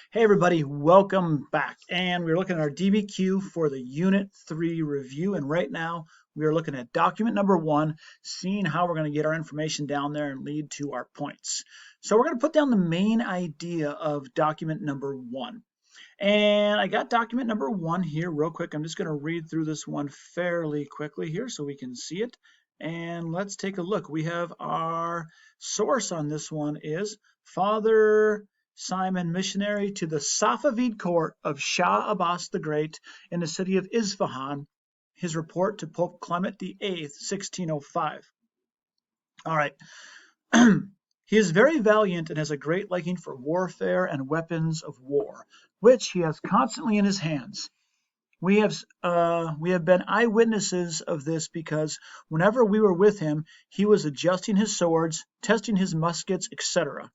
Hey everybody, welcome back. And we're looking at our DBQ for the Unit 3 review. And right now we are looking at document number 1, seeing how we're going to get our information down there and lead to our points. So we're going to put down the main idea of document number 1. And I got document number 1 here real quick. I'm just going to read through this one fairly quickly here so we can see it. And let's take a look. We have our source on this one is Father Simon, missionary to the Safavid court of Shah Abbas the Great in the city of Isfahan, his report to Pope Clement VIII, 1605. All right. He is very valiant and has a great liking for warfare and weapons of war, which he has constantly in his hands. We have been eyewitnesses of this because whenever we were with him, he was adjusting his swords, testing his muskets, etc.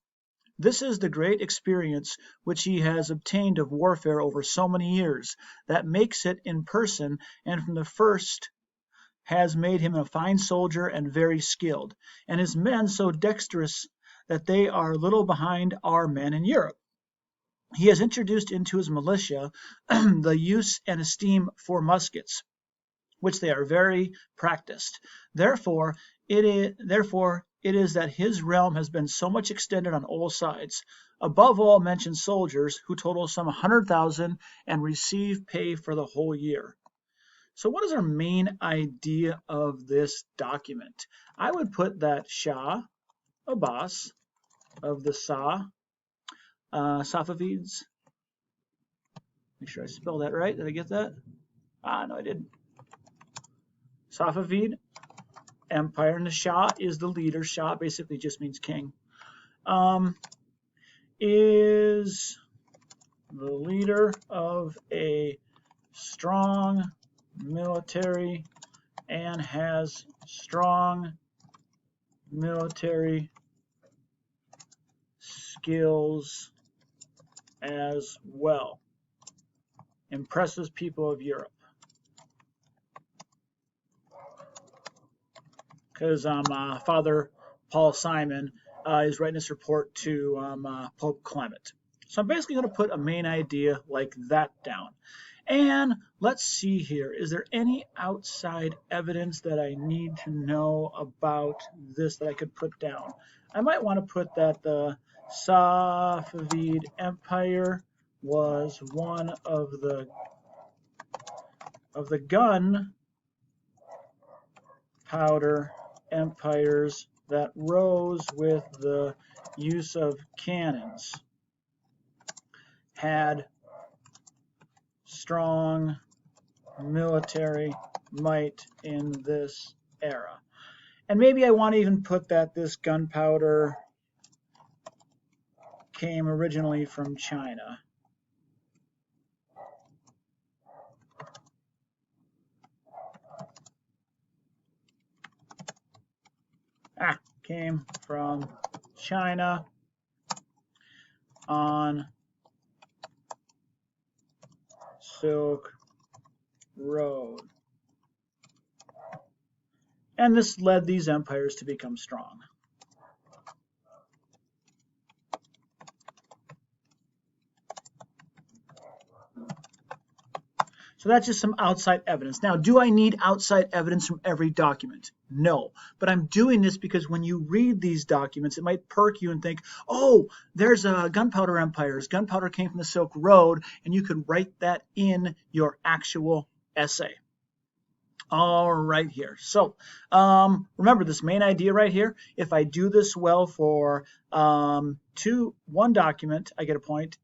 This is the great experience which he has obtained of warfare over so many years, that makes it in person, and from the first has made him a fine soldier and very skilled, and his men so dexterous that they are little behind our men in Europe. He has introduced into his militia the use and esteem for muskets, which they are very practiced. Therefore it is that his realm has been so much extended on all sides. Above all mentioned soldiers, who total some 100,000 and receive pay for the whole year. So what is our main idea of this document? I would put that Shah Abbas of the Safavids. Make sure I spell that right. Did I get that? No, I didn't. Safavid Empire, and the Shah is the leader. Shah basically just means king. Is the leader of a strong military and has strong military skills as well. Impresses people of Europe. Because Father Paul Simon is writing this report to Pope Clement. So I'm basically going to put a main idea like that down. And let's see here. Is there any outside evidence that I need to know about this that I could put down? I might want to put that the Safavid Empire was one of the gunpowder empires that rose with the use of cannons, had strong military might in this era. And maybe I want to even put that this gunpowder came originally from China. Came from China on Silk Road. And this led these empires to become strong. So that's just some outside evidence. Now, do I need outside evidence from every document? No, but I'm doing this because when you read these documents, it might perk you and think, oh, there's gunpowder empires. Gunpowder came from the Silk Road, and you could write that in your actual essay. All right here. So remember this main idea right here. If I do this well for one document, I get a point.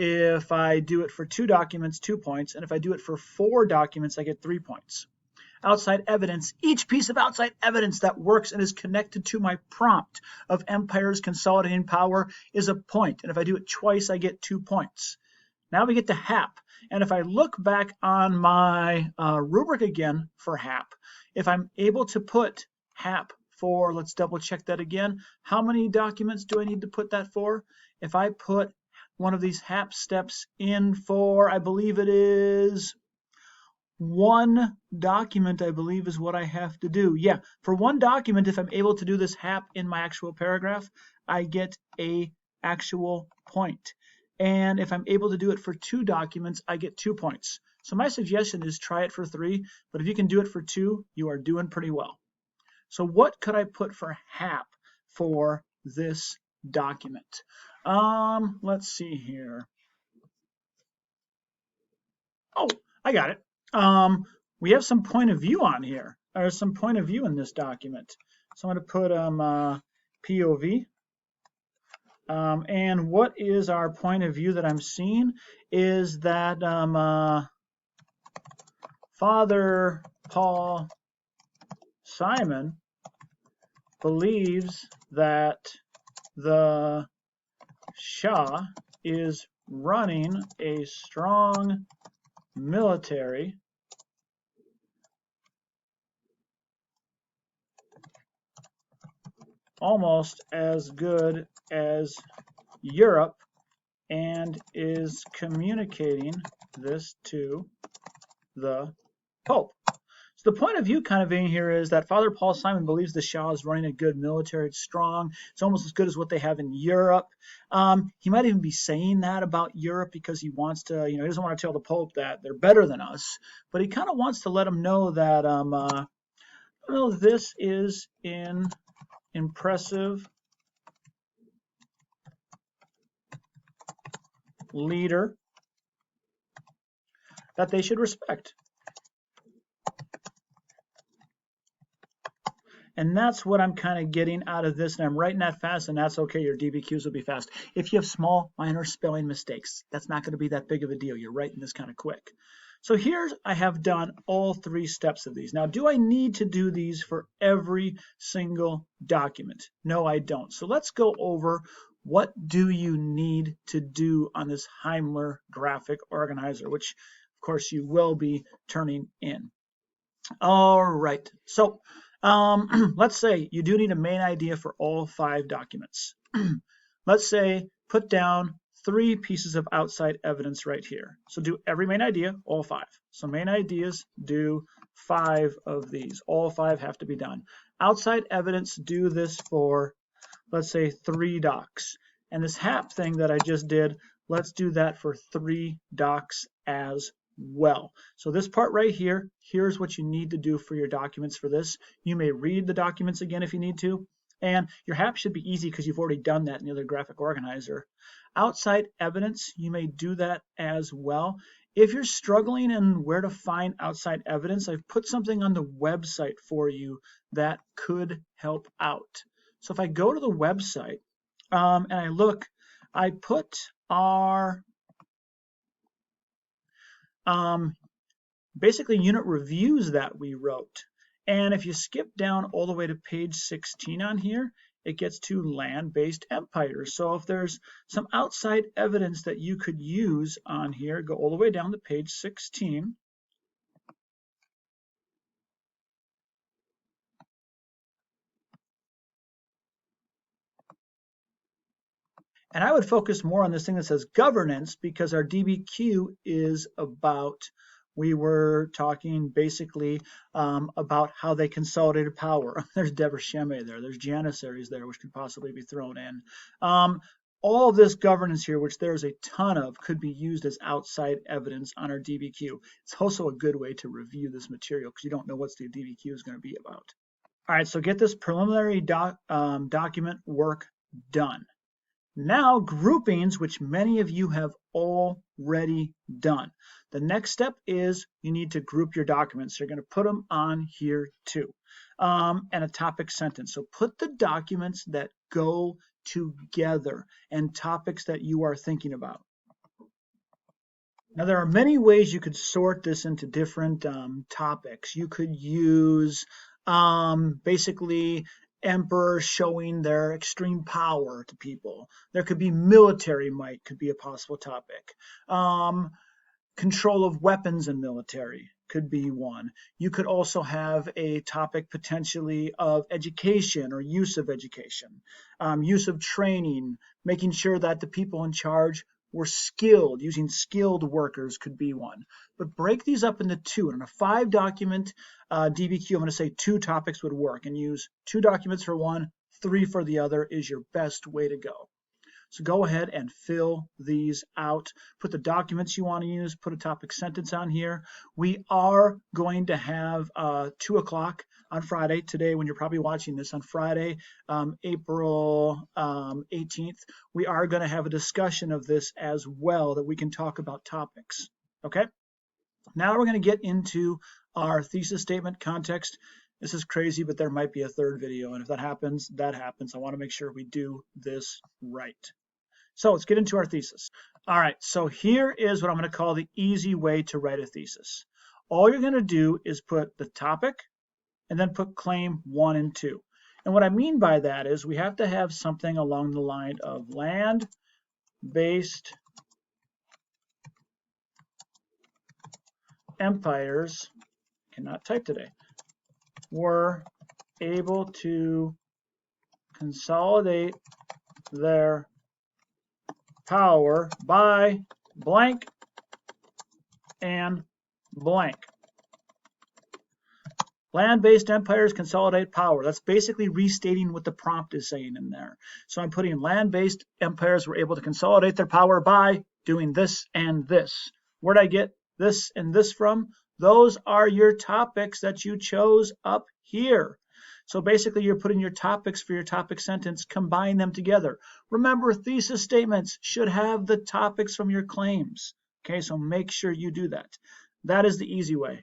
If I do it for 2 documents, 2 points. And if I do it for 4 documents, I get 3 points. Outside evidence, each piece of outside evidence that works and is connected to my prompt of empires consolidating power is a point. And if I do it twice, I get 2 points. Now we get to HAP. And if I look back on my rubric again for HAP, if I'm able to put HAP for, let's double check that again, how many documents do I need to put that for? If I put one of these HAP steps in for, I believe it is 1 document, I believe is what I have to do. Yeah, for 1 document, if I'm able to do this HAP in my actual paragraph, I get a actual point. And if I'm able to do it for 2 documents, I get 2 points. So my suggestion is try it for 3, but if you can do it for 2, you are doing pretty well. So what could I put for HAP for this document? Let's see here. Oh, I got it. We have some point of view on here, or some point of view in this document. So I'm going to put POV. And what is our point of view that I'm seeing is that Father Paul Simon believes that the Shah is running a strong military almost as good as Europe and is communicating this to the Pope. So the point of view kind of in here is that Father Paul Simon believes the Shah is running a good military. It's strong. It's almost as good as what they have in Europe. He might even be saying that about Europe because he wants to, he doesn't want to tell the Pope that they're better than us, but he kind of wants to let him know that, this is an impressive leader that they should respect. And that's what I'm kind of getting out of this, and I'm writing that fast, and that's okay. Your DBQs will be fast. If you have small, minor spelling mistakes, that's not going to be that big of a deal. You're writing this kind of quick. So here I have done all 3 steps of these. Now, do I need to do these for every single document? No, I don't. So let's go over what do you need to do on this Heimler graphic organizer, which, of course, you will be turning in. All right. So let's say you do need a main idea for all 5 documents. Let's say put down 3 pieces of outside evidence right here. So do every main idea, all 5. So main ideas, do 5 of these. All 5 have to be done. Outside evidence, do this for, let's say, 3 docs. And this HAP thing that I just did, let's do that for 3 docs as well. So this part right here, here's what you need to do for your documents for this. You may read the documents again if you need to, and your HAP should be easy because you've already done that in the other graphic organizer. Outside evidence, you may do that as well. If you're struggling in where to find outside evidence, I've put something on the website for you that could help out. So if I go to the website and I look, I put our basically unit reviews that we wrote. And if you skip down all the way to page 16 on here, it gets to land-based empires. So if there's some outside evidence that you could use on here, go all the way down to page 16. And I would focus more on this thing that says governance because our DBQ is about, we were talking basically about how they consolidated power. There's Deborah Sheme there. There's Janissaries there, which could possibly be thrown in. All of this governance here, which there's a ton of, could be used as outside evidence on our DBQ. It's also a good way to review this material because you don't know what the DBQ is going to be about. All right, so get this preliminary document work done. Now groupings, which many of you have already done. The next step is you need to group your documents. So you're going to put them on here too. And a topic sentence. So put the documents that go together and topics that you are thinking about. Now there are many ways you could sort this into different topics. You could use basically emperors showing their extreme power to people. There could be military might, could be a possible topic. Control of weapons and military could be one. You could also have a topic potentially of education or use of education, use of training, making sure that the people in charge were skilled. Using skilled workers could be one. But break these up into 2. And in a 5 document DBQ, I'm going to say 2 topics would work, and use 2 documents for one, 3 for the other is your best way to go. So go ahead and fill these out. Put the documents you want to use, put a topic sentence on here. We are going to have 2 o'clock on Friday, today when you're probably watching this, on Friday, April 18th, we are going to have a discussion of this as well, that we can talk about topics. Okay? Now we're going to get into our thesis statement context. This is crazy, but there might be a third video, and if that happens, that happens. I want to make sure we do this right. So let's get into our thesis. All right, so here is what I'm going to call the easy way to write a thesis. All you're going to do is put the topic and then put claim 1 and 2. And what I mean by that is we have to have something along the line of land-based empires, cannot type today, were able to consolidate their power by blank and blank. Land-based empires consolidate power. That's basically restating what the prompt is saying in there. So I'm putting land-based empires were able to consolidate their power by doing this and this. Where'd I get this and this from? Those are your topics that you chose up here. So basically you're putting your topics for your topic sentence, combine them together. Remember, thesis statements should have the topics from your claims. Okay, so make sure you do that. That is the easy way.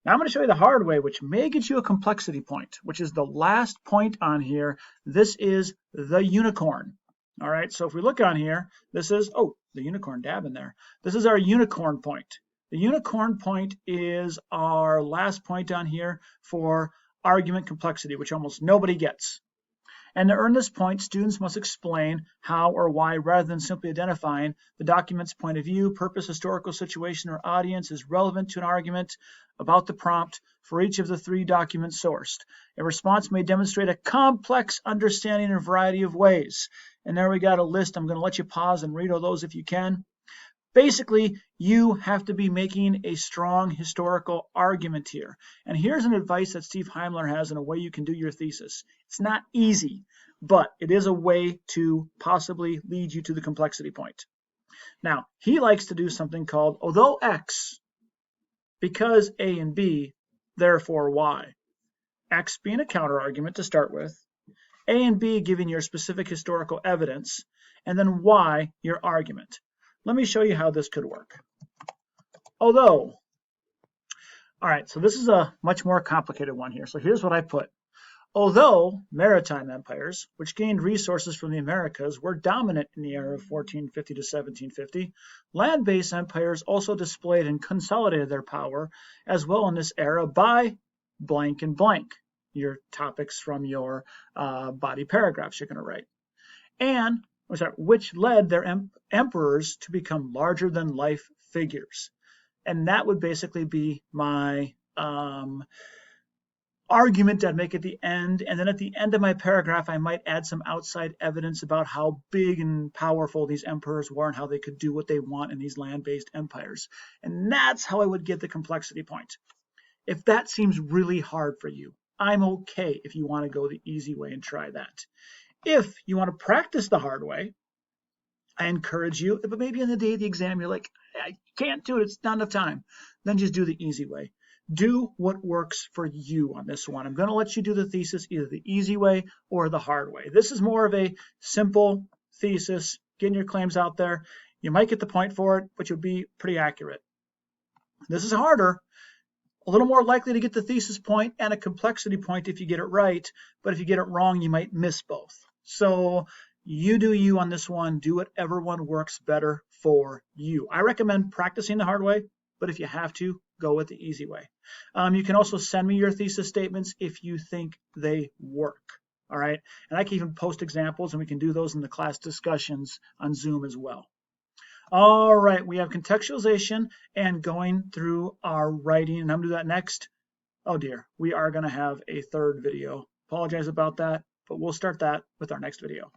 Now I'm going to show you the hard way, which may get you a complexity point, which is the last point on here. This is the unicorn. All right, so if we look on here, this is, oh, the unicorn dab in there. This is our unicorn point. The unicorn point is our last point on here for argument complexity, which almost nobody gets. And to earn this point, students must explain how or why, rather than simply identifying the document's point of view, purpose, historical situation, or audience is relevant to an argument about the prompt for each of the 3 documents sourced. A response may demonstrate a complex understanding in a variety of ways. And there we got a list. I'm going to let you pause and read all those if you can. Basically, you have to be making a strong historical argument here. And here's an advice that Steve Heimler has in a way you can do your thesis. It's not easy, but it is a way to possibly lead you to the complexity point. Now, he likes to do something called, although X, because A and B, therefore Y. X being a counterargument to start with, A and B giving your specific historical evidence, and then Y your argument. Let me show you how this could work. Although, all right, so this is a much more complicated one here. So here's what I put. Although maritime empires, which gained resources from the Americas, were dominant in the era of 1450 to 1750, land-based empires also displayed and consolidated their power as well in this era by blank and blank, your topics from your body paragraphs you're going to write. And which led their emperors to become larger than life figures. And that would basically be my argument I'd make at the end. And then at the end of my paragraph, I might add some outside evidence about how big and powerful these emperors were and how they could do what they want in these land-based empires. And that's how I would get the complexity point. If that seems really hard for you, I'm okay if you want to go the easy way and try that. If you want to practice the hard way, I encourage you, but maybe on the day of the exam, you're like, I can't do it, it's not enough time. Then just do the easy way. Do what works for you on this one. I'm going to let you do the thesis either the easy way or the hard way. This is more of a simple thesis, getting your claims out there. You might get the point for it, but you'll be pretty accurate. This is harder. A little more likely to get the thesis point and a complexity point if you get it right, but if you get it wrong, you might miss both. So you do you on this one. Do whatever one works better for you. I recommend practicing the hard way, but if you have to, go with the easy way. You can also send me your thesis statements if you think they work. All right, and I can even post examples, and we can do those in the class discussions on Zoom as well. All right, we have contextualization and going through our writing, and I'm going to do that next. Oh dear, we are going to have a third video. Apologize about that, but we'll start that with our next video.